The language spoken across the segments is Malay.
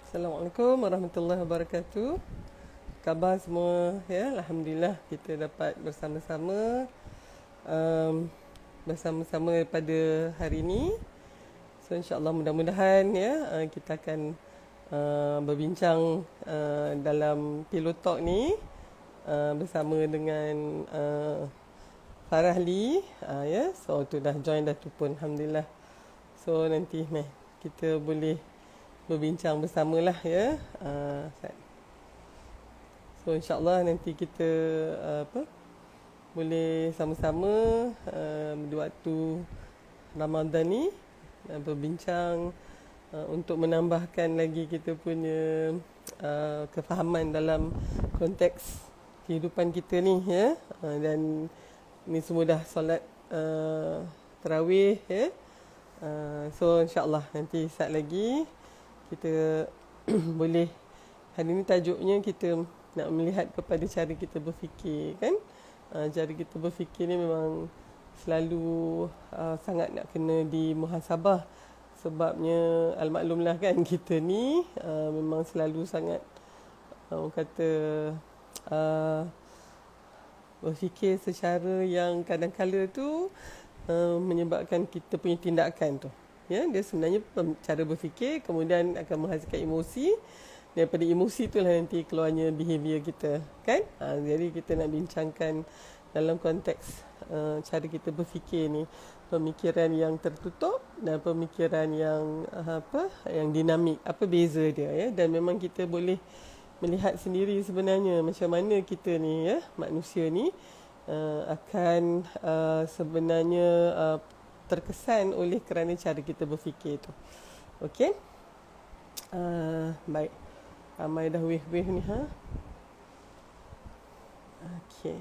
Assalamualaikum warahmatullahi wabarakatuh. Khabar semua ya, alhamdulillah kita dapat bersama-sama um, pada hari ini. So insya-Allah mudah-mudahan ya kita akan berbincang dalam Pillow Talk ni bersama dengan Farah Lee ya. So tu dah join dah tu pun alhamdulillah. So nanti kita boleh berbincang bersamalah ya. So insyaAllah nanti kita boleh sama-sama di waktu Ramadan ni berbincang untuk menambahkan lagi kita punya kefahaman dalam konteks kehidupan kita ni ya. Dan ni semua dah solat tarawih ya. So insyaAllah nanti saat lagi kita boleh, hari ni tajuknya kita nak melihat kepada cara kita berfikir kan. Cara kita berfikir ni memang selalu sangat nak kena dimuhasabah. Sebabnya al-maklumlah kan, kita ni memang selalu sangat orang kata berfikir secara yang kadang-kala tu menyebabkan kita punya tindakan tu ya, dia sebenarnya cara berfikir kemudian akan menghasilkan emosi. Daripada emosi itulah nanti keluarnya behavior kita kan. Jadi kita nak bincangkan dalam konteks cara kita berfikir ni, pemikiran yang tertutup dan pemikiran yang yang dinamik, apa beza dia ya. Dan memang kita boleh melihat sendiri sebenarnya macam mana kita ni ya, manusia ni akan sebenarnya terkesan oleh kerana cara kita berfikir tu. Okey. Baik. Ramai dah wave-wave ni ha. Okey.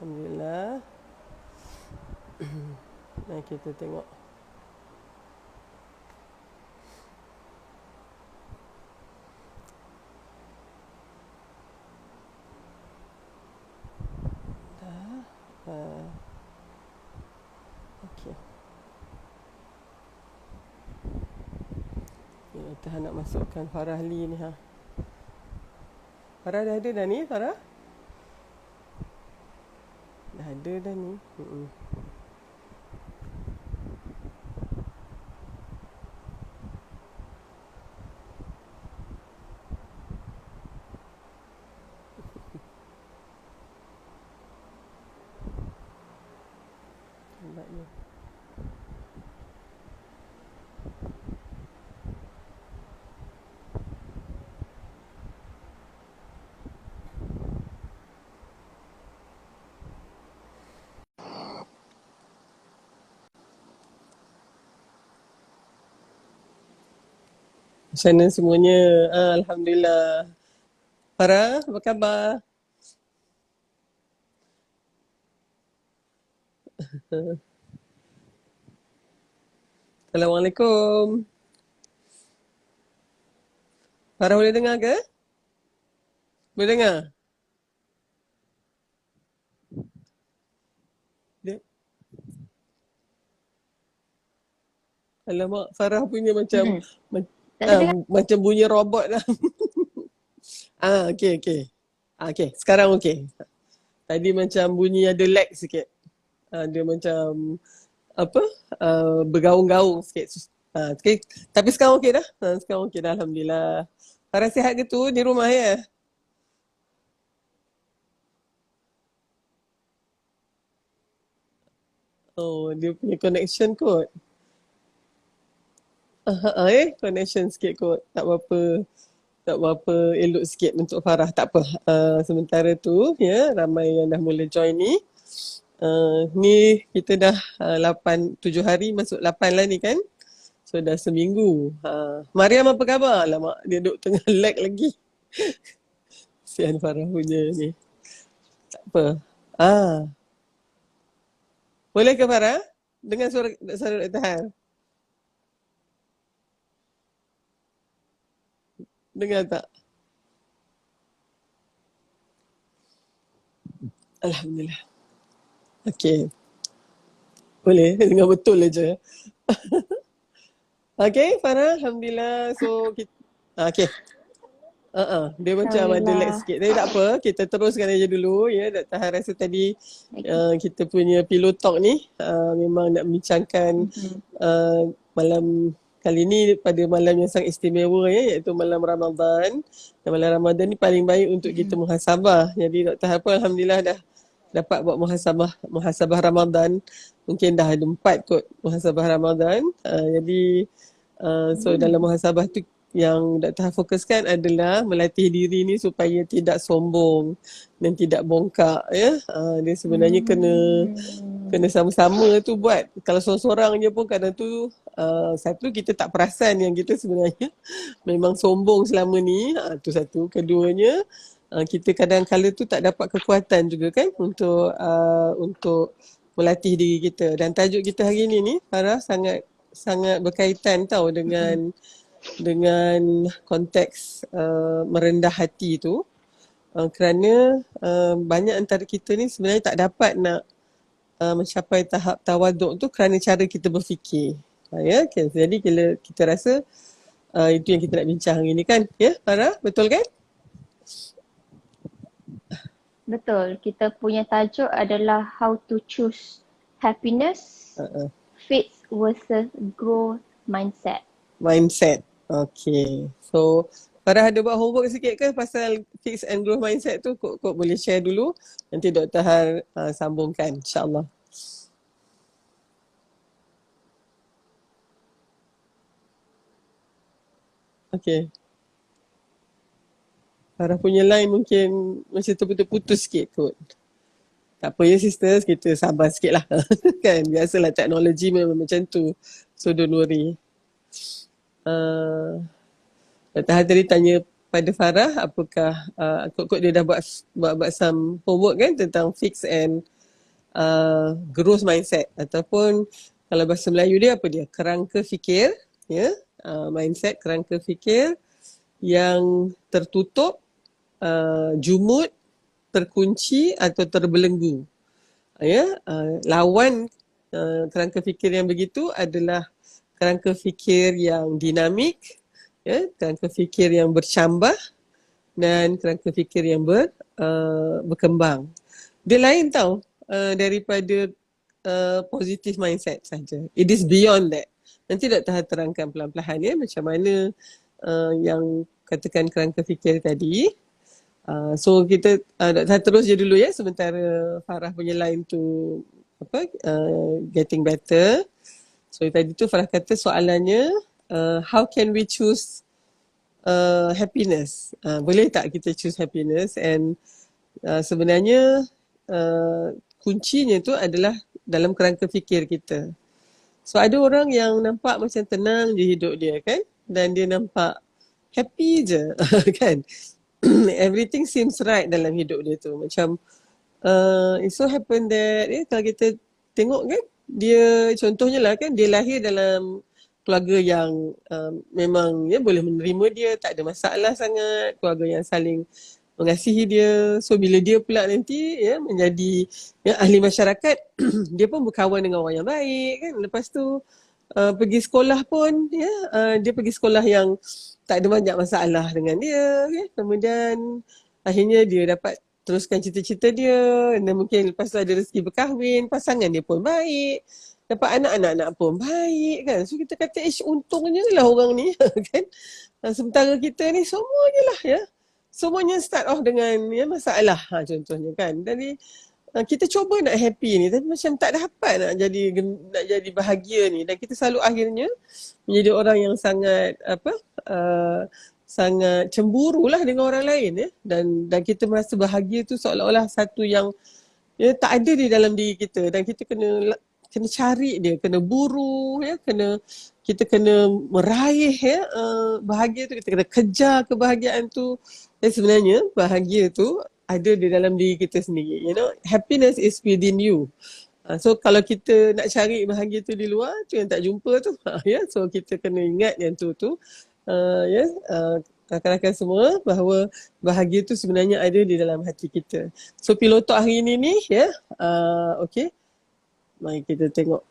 Alhamdulillah. Mari kita tengok. Dah. Okey. Kita nak masukkan Farah Lee ni ha. Farah dah ada dah ni Farah? Dah ada dah ni. Lambatnya. Macam mana semuanya? Alhamdulillah. Farah, apa khabar? Assalamualaikum. Farah boleh dengar ke? Boleh dengar? Dia, alamak, Farah punya macam Tadi dengar? macam bunyi robot lah. Okey, okey. Okey, sekarang okey. Tadi macam bunyi ada lag sikit. Dia macam apa? Bergaung-gaung sikit. Okay. Tapi sekarang okey dah. Sekarang okey dah, alhamdulillah. Farah sihat ke tu di rumah ya? Oh, dia punya connection kot. Connection sikit kot. Tak berapa, tak berapa elok sikit untuk Farah. Tak apa. Sementara tu ya, ramai yang dah mula join ni. Ni kita dah 7 hari masuk 8 lah ni kan. So dah seminggu. Mariam apa khabar? Alamak, dia duduk tengah lag lagi. Sian Farah punya ni. Tak apa. Ah, boleh ke Farah? Dengan suara Dr. Han? Dengar tak? Alhamdulillah. Okey. Boleh? Dengar betul aja. Okay, Farah, Alhamdulillah. So, kita, okay. Dia macam ada lag Alhamdulillah. sikit. Tapi tak apa, kita teruskan aja dulu ya. Dr. Han rasa tadi Okay. kita punya pillow talk ni memang nak membincangkan Mhm. malam kali ni pada malam yang sangat istimewa ya, iaitu malam Ramadan. Dan malam Ramadan ni paling baik untuk kita Mhm. muhasabah. Jadi Dr. Han pun Alhamdulillah dah dapat buat muhasabah Ramadan. Mungkin dah ada 4 kot muhasabah Ramadan. Jadi so dalam Hmm. muhasabah tu yang Dr. fokuskan adalah melatih diri ni supaya tidak sombong dan tidak bongkak ya. Dia sebenarnya kena Hmm. sama-sama tu buat. Kalau seorang-seorang je pun kadang tu satu kita tak perasan yang kita sebenarnya memang sombong selama ni. Tu satu. Keduanya kita kadang-kala tu tak dapat kekuatan juga kan untuk melatih diri kita. Dan tajuk kita hari ni Farah sangat sangat berkaitan tau Mhm. dengan konteks merendah hati tu kerana banyak antara kita ni sebenarnya tak dapat nak mencapai tahap tawaduk tu kerana cara kita berfikir. Ya, okay. Jadi kita rasa itu yang kita nak bincang hari ni kan. Ya, Farah, betul kan? Betul. Kita punya tajuk adalah how to choose happiness, Uh, faith versus growth mindset. Mindset. Okay. So, Farah ada buat homework sikit ke pasal fixed and growth mindset tu? Kok boleh share dulu. Nanti Dr. Har sambungkan insyaAllah. Okay. Farah punya line mungkin macam terputus-putus sikit kot. Tak apa ya sisters, kita sabar sikit lah. Kan, biasalah teknologi memang macam tu. So don't worry. Dr. Han tadi tanya pada Farah apakah kok dia dah buat some homework kan tentang fix and growth mindset ataupun kalau bahasa Melayu dia apa dia? Kerangka fikir, ya. Mindset kerangka fikir yang tertutup, jumud, terkunci atau terbelenggu. Ya, lawan kerangka fikir yang begitu adalah kerangka fikir yang dinamik, ya, kerangka fikir yang bercambah dan kerangka fikir yang berkembang. Dia lain tau daripada positive mindset saja. It is beyond that. Nanti Dr. terangkan pelan-pelan ya macam mana yang katakan kerangka fikir tadi. So kita Dr. terus je dulu ya sementara Farah punya line tu getting better. So tadi tu Farah kata soalannya how can we choose happiness? Boleh tak kita choose happiness? And sebenarnya kuncinya tu adalah dalam kerangka fikir kita. So ada orang yang nampak macam tenang je hidup dia kan dan dia nampak happy je kan. Everything seems right dalam hidup dia tu. Macam it so happen that kalau kita tengok kan dia contohnya lah kan dia lahir dalam keluarga yang memang ya boleh menerima dia, tak ada masalah sangat, keluarga yang saling mengasihi dia. So bila dia pula nanti ya menjadi ya, ahli masyarakat dia pun berkawan dengan orang yang baik kan. Lepas tu pergi sekolah pun ya dia pergi sekolah yang tak ada banyak masalah dengan dia ya. Kemudian akhirnya dia dapat teruskan cita-cita dia dan mungkin lepas tu ada rezeki berkahwin, pasangan dia pun baik, dapat anak-anak pun baik kan. So kita kata untungnya lah orang ni kan. Sementara kita ni semuanya lah ya. Semuanya start off dengan ya, masalah contohnya kan. Jadi kita cuba nak happy ni tapi macam tak dapat nak jadi bahagia ni dan kita selalu akhirnya menjadi orang yang sangat sangat cemburu lah dengan orang lain ya dan kita merasa bahagia tu seolah-olah satu yang ya tak ada di dalam diri kita dan kita kena cari dia, kena buru ya, kita kena meraih ya bahagia tu, kita kena kejar kebahagiaan tu. Dan sebenarnya bahagia tu ada di dalam diri kita sendiri. You know, happiness is within you. So kalau kita nak cari bahagia tu di luar, tu yang tak jumpa tu. Ya, so kita kena ingat yang tu. Ya, rakan-rakan semua bahawa bahagia tu sebenarnya ada di dalam hati kita. So pilotok hari ini ni ya, okay. Mari kita tengok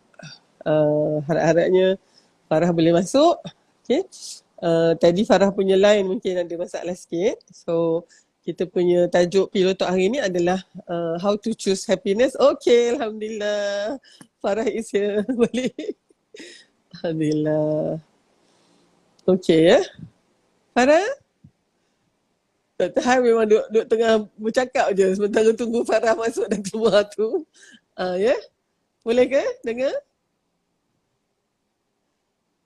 harap-harapnya Farah boleh masuk. Okay. Tadi Farah punya line mungkin ada masalah sikit. So kita punya tajuk pilotok hari ni adalah how to choose happiness. Okay, Alhamdulillah. Farah is here. Boleh. Alhamdulillah. Okay ya. Farah? Dr. Han memang duduk tengah bercakap je sementara tunggu Farah masuk dan keluar tu. Ya? Boleh ke dengar?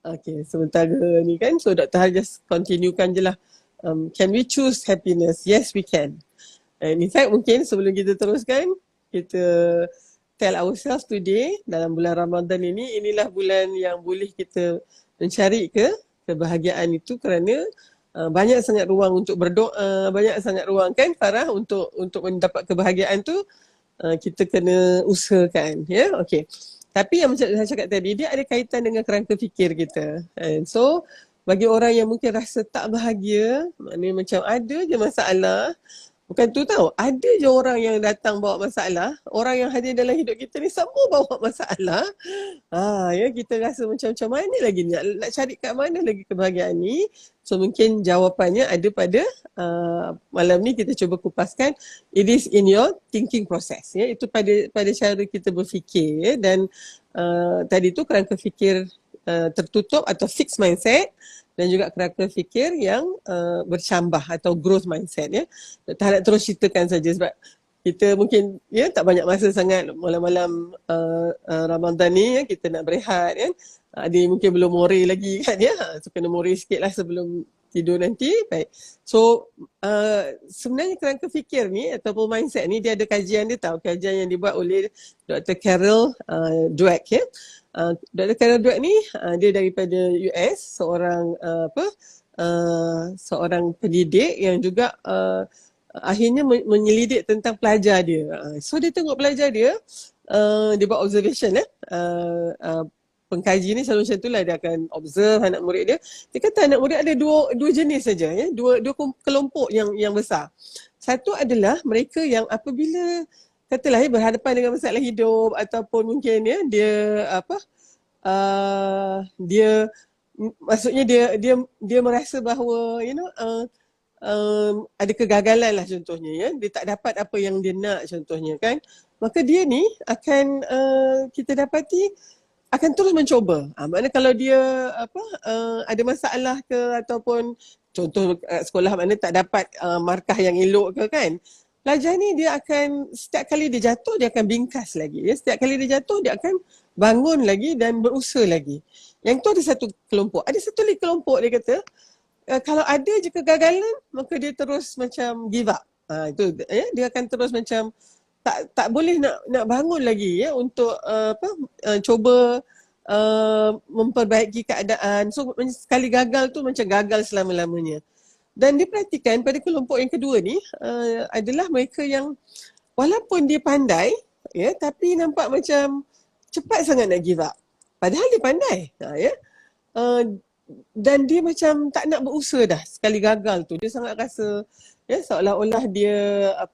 Okay, sementara ni kan. So Dr. Han just continuekan je lah. Can we choose happiness? Yes, we can. And in fact mungkin sebelum kita teruskan, kita tell ourselves today dalam bulan Ramadan ini, inilah bulan yang boleh kita mencari kebahagiaan itu kerana banyak sangat ruang untuk berdoa, banyak sangat ruang kan Farah untuk mendapat kebahagiaan tu kita kena usahakan ya. Okey. Tapi yang macam saya cakap tadi, dia ada kaitan dengan kerangka fikir kita. And so bagi orang yang mungkin rasa tak bahagia, maknanya macam ada je masalah. Bukan tu tau, ada je orang yang datang bawa masalah. Orang yang hadir dalam hidup kita ni semua bawa masalah. Ya, kita rasa macam mana lagi nak cari kat mana lagi kebahagiaan ni. So mungkin jawapannya ada pada malam ni kita cuba kupaskan. It is in your thinking process. Ya. Itu pada cara kita berfikir. Ya. Dan tadi tu kerangka fikir tertutup atau fixed mindset. Dan juga kerangka fikir yang bercambah atau growth mindset ya. Tak nak terus ceritakan saja sebab kita mungkin ya tak banyak masa sangat malam-malam Ramadan ni ya, kita nak berehat kan. Ada yang mungkin belum more lagi kan ya. So kena more sikit lah sebelum tidur nanti. Baik. So sebenarnya kerangka fikir ni ataupun mindset ni dia ada kajian dia tahu. Kajian yang dibuat oleh Dr. Carol Dweck ya. Dr. Carol Dweck ni dia daripada US, seorang pendidik yang juga akhirnya menyelidik tentang pelajar dia. So dia tengok pelajar dia, dia buat observation pengkaji ni selalu macam itulah, dia akan observe anak murid dia. Dia kata anak murid ada dua jenis saja ya, dua kelompok yang besar. Satu adalah mereka yang apabila katalah berhadapan dengan masalah hidup ataupun mungkin ya dia maksudnya dia merasa bahawa ada kegagalan lah contohnya ya, dia tak dapat apa yang dia nak contohnya kan, maka dia ni akan kita dapati akan terus mencuba. Maknanya kalau dia ada masalah ke ataupun contoh sekolah mana tak dapat markah yang elok ke kan, pelajar ni dia akan setiap kali dia jatuh dia akan bingkas lagi ya. Setiap kali dia jatuh dia akan bangun lagi dan berusaha lagi. Yang tu ada satu kelompok. Ada satu lagi kelompok dia kata kalau ada je kegagalan maka dia terus macam give up. Itu ya, dia akan terus macam tak boleh nak bangun lagi ya untuk cuba memperbaiki keadaan. So sekali gagal tu macam gagal selama-lamanya. Dan diperhatikan pada kelompok yang kedua ni adalah mereka yang walaupun dia pandai ya, tapi nampak macam cepat sangat nak give up. Padahal dia pandai ya. Dan dia macam tak nak berusaha dah sekali gagal tu. Dia sangat rasa ya seolah-olah dia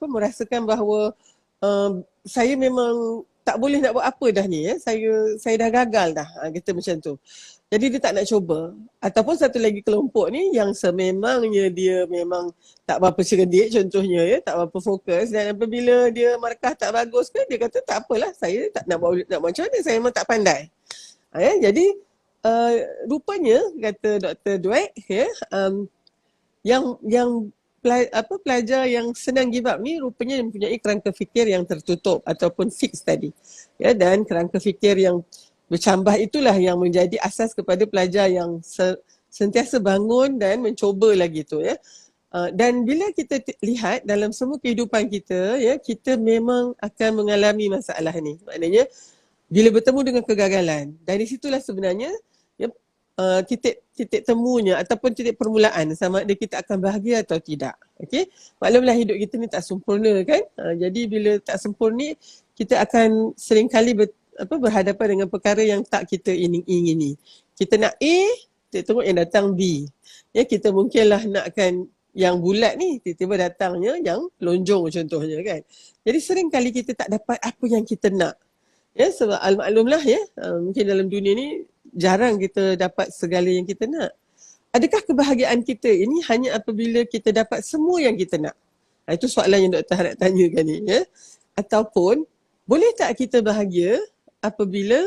merasakan bahawa saya memang tak boleh nak buat apa dah ni ya. Saya dah gagal dah. Kata macam tu. Jadi dia tak nak cuba. Ataupun satu lagi kelompok ni yang sememangnya dia memang tak berapa cerdik contohnya ya, tak berapa fokus, dan apabila dia markah tak bagus ke, dia kata tak apalah, saya tak nak macam mana, saya memang tak pandai. Jadi rupanya kata Dr. Dweck ya, yang pelajar yang senang give up ni rupanya mempunyai kerangka fikir yang tertutup ataupun fix tadi. Ya, dan kerangka fikir yang bercambah itulah yang menjadi asas kepada pelajar yang sentiasa bangun dan mencuba lagi tu ya. Dan bila kita lihat dalam semua kehidupan kita ya, kita memang akan mengalami masalah ni. Maknanya bila bertemu dengan kegagalan, dari situlah sebenarnya ya, titik temunya ataupun titik permulaan sama ada kita akan bahagia atau tidak. Okey, maklumlah hidup kita ni tak sempurna kan. Jadi bila tak sempurna, kita akan seringkali berhadapan dengan perkara yang tak kita ingini. Kita nak A, kita tengok yang datang B. Ya, kita mungkinlah nakkan yang bulat ni, tiba-tiba datangnya yang lonjong contohnya kan. Jadi sering kali kita tak dapat apa yang kita nak. Ya, sebab al-maklumlah ya, mungkin dalam dunia ni jarang kita dapat segala yang kita nak. Adakah kebahagiaan kita ini hanya apabila kita dapat semua yang kita nak? Itu soalan yang doktor nak tanyakan ni. Ya? Ataupun, boleh tak kita bahagia apabila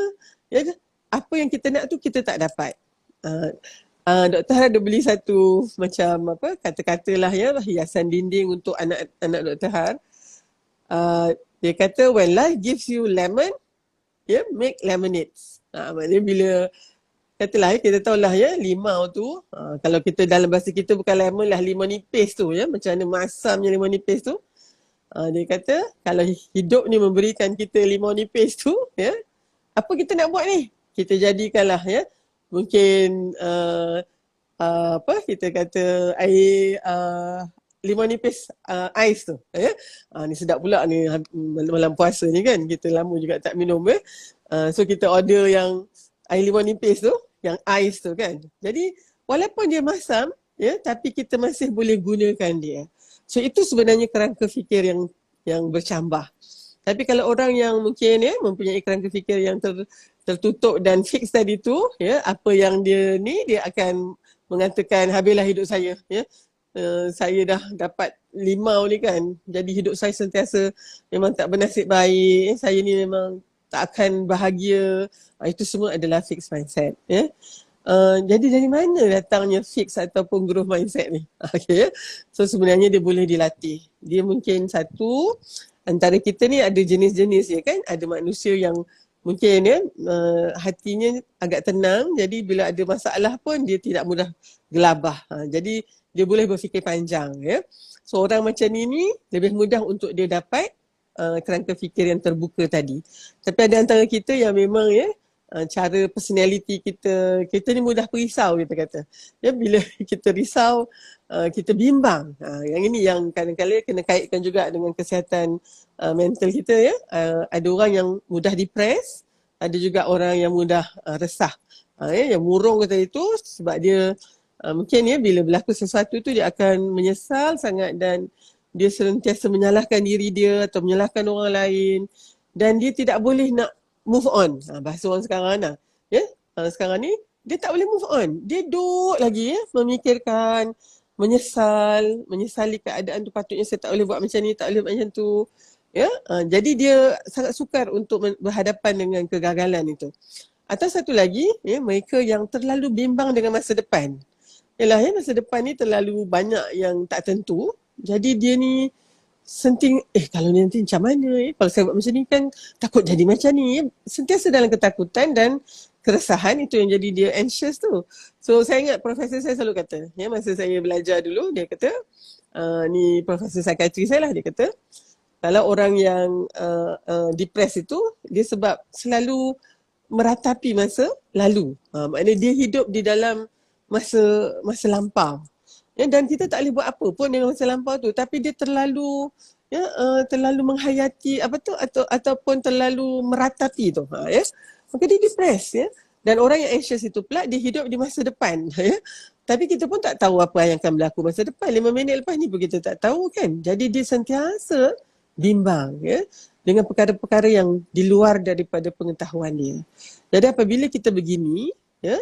apa yang kita nak tu kita tak dapat? Doktor Har ada beli satu macam kata-kata lah ya, hiasan dinding untuk anak Doktor Har. Dia kata, when life gives you lemon, make lemonades. Maknanya bila katalah kita tahulah limau tu, kalau kita dalam bahasa kita bukan lemon lah, limau nipis tu macam mana masamnya limau nipis tu. Dia kata kalau hidup ni memberikan kita limau nipis tu, apa kita nak buat ni? Kita jadikanlah mungkin kita kata air limau nipis ais tu. Ni sedap pula ni malam puasa ni kan, kita lama juga tak minum. So kita order yang air limau nipis tu, yang ais tu kan. Jadi walaupun dia masam, tapi kita masih boleh gunakan dia. So itu sebenarnya kerangka fikir yang bercambah. Tapi kalau orang yang mungkin mempunyai kerangka fikir yang tertutup dan fix tadi tu, apa yang dia akan mengatakan habislah hidup saya. Saya dah dapat limau ni kan, jadi hidup saya sentiasa memang tak bernasib baik. Saya ni memang tak akan bahagia. Itu semua adalah fixed mindset. Jadi dari mana datangnya fix ataupun growth mindset ni? Okay. So sebenarnya dia boleh dilatih. Dia mungkin satu, antara kita ni ada jenis-jenis kan. Ada manusia yang mungkin hatinya agak tenang. Jadi bila ada masalah pun dia tidak mudah gelabah. Jadi dia boleh berfikir panjang. So orang macam ni lebih mudah untuk dia dapat kerangka fikir yang terbuka tadi. Tapi ada antara kita yang memang cara personality kita ni mudah perisau kita kata. Bila kita risau, kita bimbang. Yang ini yang kadang-kadang kena kaitkan juga dengan kesihatan mental kita. Ada orang yang mudah depres, ada juga orang yang mudah resah. Yang murung kata itu sebab dia mungkin bila berlaku sesuatu tu dia akan menyesal sangat dan dia sentiasa menyalahkan diri dia atau menyalahkan orang lain dan dia tidak boleh nak move on. Bahasa orang sekarang lah. Sekarang ni dia tak boleh move on. Dia duduk lagi memikirkan, menyesali keadaan tu, patutnya saya tak boleh buat macam ni, tak boleh buat macam tu. Jadi dia sangat sukar untuk berhadapan dengan kegagalan itu. Atau satu lagi, mereka yang terlalu bimbang dengan masa depan. Masa depan ni terlalu banyak yang tak tentu. Jadi dia ni senting, kalau ni nanti macam mana? Kalau saya buat macam ni kan takut jadi macam ni. Sentiasa dalam ketakutan dan keresahan, itu yang jadi dia anxious tu. So saya ingat profesor saya selalu kata, masa saya belajar dulu, dia kata, ni profesor psikiatri saya lah, dia kata, kalau orang yang depressed itu, dia sebab selalu meratapi masa lalu. Maknanya dia hidup di dalam masa lampau. Dan kita tak boleh buat apa pun dengan masa lampau tu, tapi dia terlalu terlalu menghayati ataupun terlalu meratapi tu. Maka dia depressed. Dan orang yang anxious itu pula dia hidup di masa depan. Tapi kita pun tak tahu apa yang akan berlaku masa depan. 5 minit lepas ni pun kita tak tahu kan. Jadi dia sentiasa bimbang dengan perkara-perkara yang di luar daripada pengetahuan dia. Jadi apabila kita begini,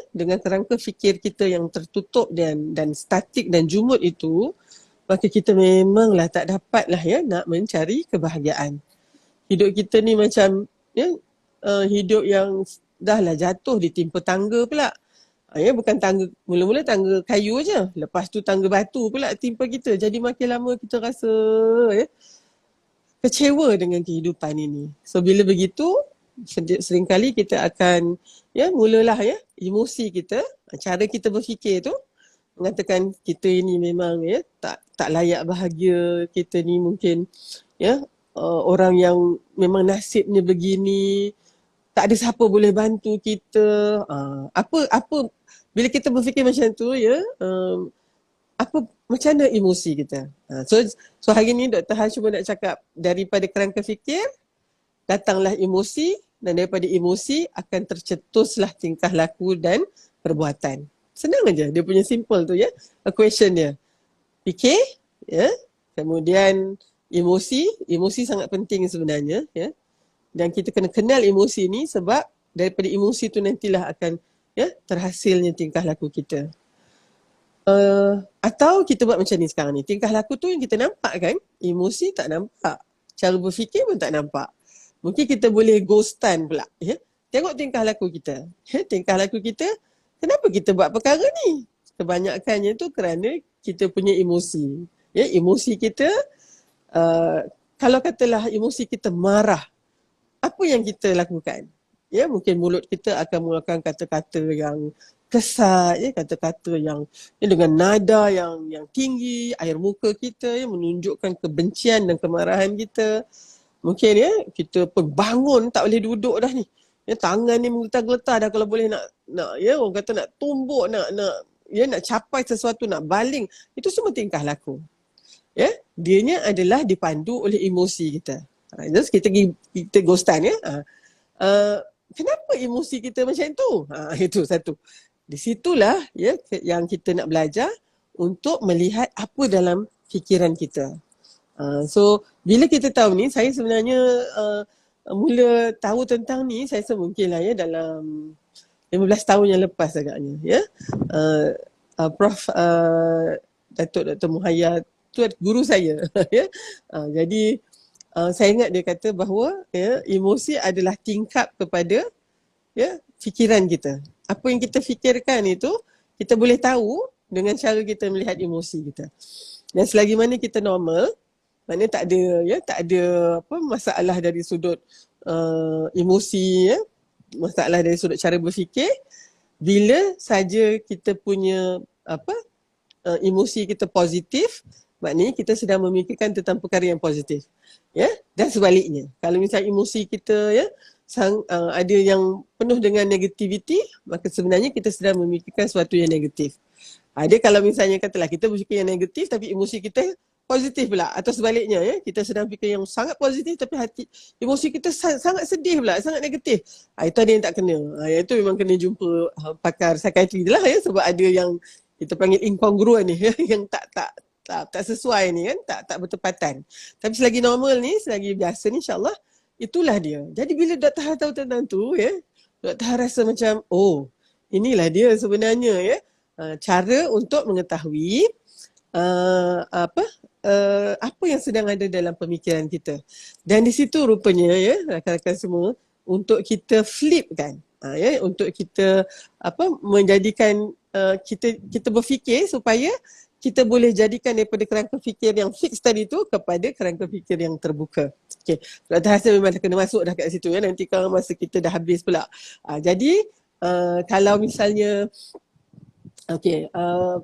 dengan kerangka fikir kita yang tertutup dan statik dan jumud itu, maka kita memanglah tak dapatlah nak mencari kebahagiaan. Hidup kita ni macam hidup yang dahlah jatuh ditimpa tangga pula. Bukan tangga, mula-mula tangga kayu je, lepas tu tangga batu pula timpa kita. Jadi makin lama kita rasa kecewa dengan kehidupan ini. So bila begitu, seringkali kita akan mulalah emosi kita, cara kita berfikir tu mengatakan kita ini memang tak layak bahagia, kita ni mungkin orang yang memang nasibnya begini, tak ada siapa boleh bantu kita. Apa bila kita berfikir macam tu macam mana emosi kita? So hari ni Dr. Han cuma nak cakap, daripada kerangka fikir datanglah emosi, dan daripada emosi akan tercetuslah tingkah laku dan perbuatan. Senang aja, dia punya simple tu equation dia. Fikir, kemudian emosi sangat penting sebenarnya, dan kita kena kenal emosi ni sebab daripada emosi tu nantilah akan ya, terhasilnya tingkah laku kita. Atau kita buat macam ni sekarang ni, tingkah laku tu yang kita nampak kan, emosi tak nampak, cara berfikir pun tak nampak. Mungkin kita boleh ghostan pula, ya. Tengok tingkah laku kita, ya, tingkah laku kita, kenapa kita buat perkara ni? Kebanyakannya tu kerana kita punya emosi, ya. Emosi kita, kalau katalah emosi kita marah, apa yang kita lakukan? Ya, mungkin mulut kita akan mengeluarkan kata-kata yang kesat, ya, kata-kata yang dengan nada yang tinggi, air muka kita ya, menunjukkan kebencian dan kemarahan kita. Mungkin ya, kita pun bangun tak boleh duduk dah ni. Ya, tangan ni menggetar-getar dah kalau boleh nak ya, orang kata nak tumbuk, nak nak capai sesuatu, nak baling. Itu semua tingkah laku. Ya, dianya adalah dipandu oleh emosi kita. Just kita ghostan ya. Kenapa emosi kita macam tu? Itu satu. Di situlah ya yang kita nak belajar untuk melihat apa dalam fikiran kita. So bila kita tahu ni, saya sebenarnya mula tahu tentang ni, saya rasa mungkin lah ya dalam 15 tahun yang lepas agaknya ya. Prof Datuk Dr. Muhayya tu guru saya ya. Jadi saya ingat dia kata bahawa ya, emosi adalah tingkap kepada ya fikiran kita. Apa yang kita fikirkan itu kita boleh tahu dengan cara kita melihat emosi kita. Dan selagi mana kita normal, maknanya tak ada apa masalah dari sudut emosi ya, masalah dari sudut cara berfikir. Bila saja kita punya emosi kita positif, maknanya kita sedang memikirkan tentang perkara yang positif. Ya, dan sebaliknya. Kalau misalnya emosi kita ya ada yang penuh dengan negativity, maka sebenarnya kita sedang memikirkan sesuatu yang negatif. Ada kalau misalnya katalah kita berfikir yang negatif tapi emosi kita positif pula, atau sebaliknya ya, kita sedang fikir yang sangat positif tapi emosi kita sangat sedih pula, sangat negatif. Itu ada yang tak kena. Itu memang kena jumpa pakar psikiatri lah ya, sebab ada yang kita panggil incongruent ni ya, yang tak sesuai ni kan, tak bertepatan. Tapi selagi normal ni, selagi biasa ni, insyaAllah itulah dia. Jadi bila Dr. Har tahu tentang tu ya, Dr. Har rasa macam inilah dia sebenarnya ya, cara untuk mengetahui apa yang sedang ada dalam pemikiran kita. Dan di situ rupanya ya, rakan-rakan semua, untuk kita flip kan, ya, untuk kita menjadikan kita berfikir supaya kita boleh jadikan daripada kerangka fikir yang fix tadi tu kepada kerangka fikir yang terbuka. Okey, Dr. Hasan memang dah kena masuk dah kat situ ya, nanti kalau masa kita dah habis pula. Jadi kalau misalnya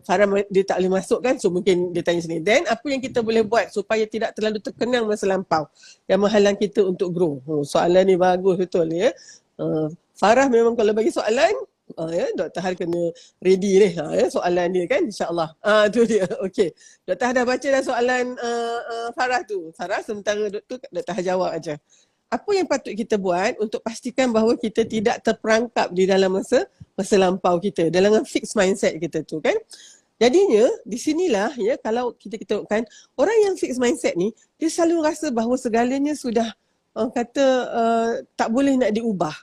Farah dia tak boleh masuk kan, so mungkin dia tanya sini. Then apa yang kita boleh buat supaya tidak terlalu terkenang masa lampau yang menghalang kita untuk grow? Soalan ni bagus betul ya. Farah memang kalau bagi soalan, ya, Dr. Har kena ready ni ya, soalan dia kan, insyaAllah. Tu dia, okey. Dr. Har dah baca dah soalan Farah tu. Farah sementara Dr. Har jawab aja. Apa yang patut kita buat untuk pastikan bahawa kita tidak terperangkap di dalam masa lampau kita, dalam fixed mindset kita tu kan. Jadinya di sinilah ya, kalau kita tengokkan orang yang fixed mindset ni, dia selalu rasa bahawa segalanya sudah tak boleh nak diubah.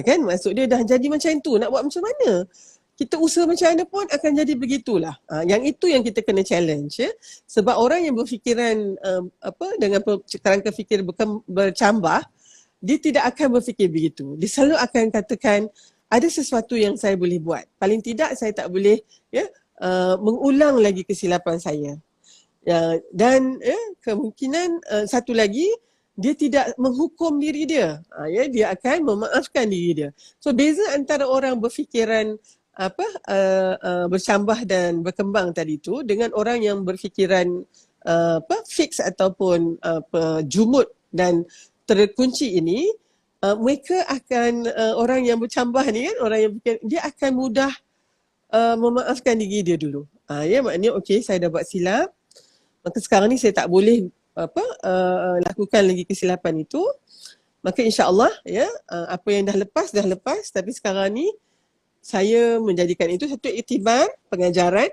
Kan, maksud dia dah jadi macam tu, nak buat macam mana? Kita usaha macam mana pun akan jadi begitulah. Yang itu yang kita kena challenge ya. Sebab orang yang berfikiran dengan kerangka fikir bercambah, dia tidak akan berfikir begitu. Dia selalu akan katakan ada sesuatu yang saya boleh buat. Paling tidak saya tak boleh ya mengulang lagi kesilapan saya. Dan kemungkinan satu lagi, dia tidak menghukum diri dia. Dia akan memaafkan diri dia. So beza antara orang berfikiran bercambah dan berkembang tadi tu dengan orang yang berfikiran fix ataupun jumud dan terkunci ini, mereka akan orang yang bercambah ni kan, orang yang dia akan mudah memaafkan diri dia dulu. Ya, maknanya okey, saya dah buat silap, maka sekarang ni saya tak boleh lakukan lagi kesilapan itu. Maka insya-Allah ya, apa yang dah lepas, tapi sekarang ni saya menjadikan itu satu iktibar, pengajaran.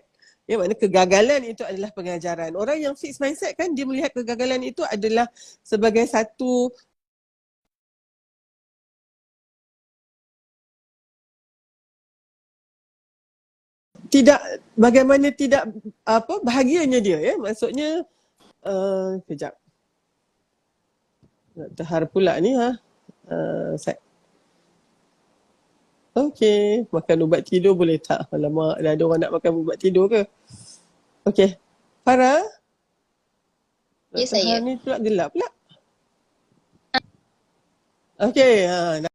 Ya, maknanya kegagalan itu adalah pengajaran. Orang yang fixed mindset kan, dia melihat kegagalan itu adalah sebagai satu tidak, bagaimana tidak apa bahagianya dia ya. Maksudnya kejap. Nak terhar pula ni ha. Okey, makan ubat tidur boleh tak? Alamak, dah ada orang nak makan ubat tidur ke? Okey. Farah, nak Ya, terhar saya. ni pula gelap pula. Okey,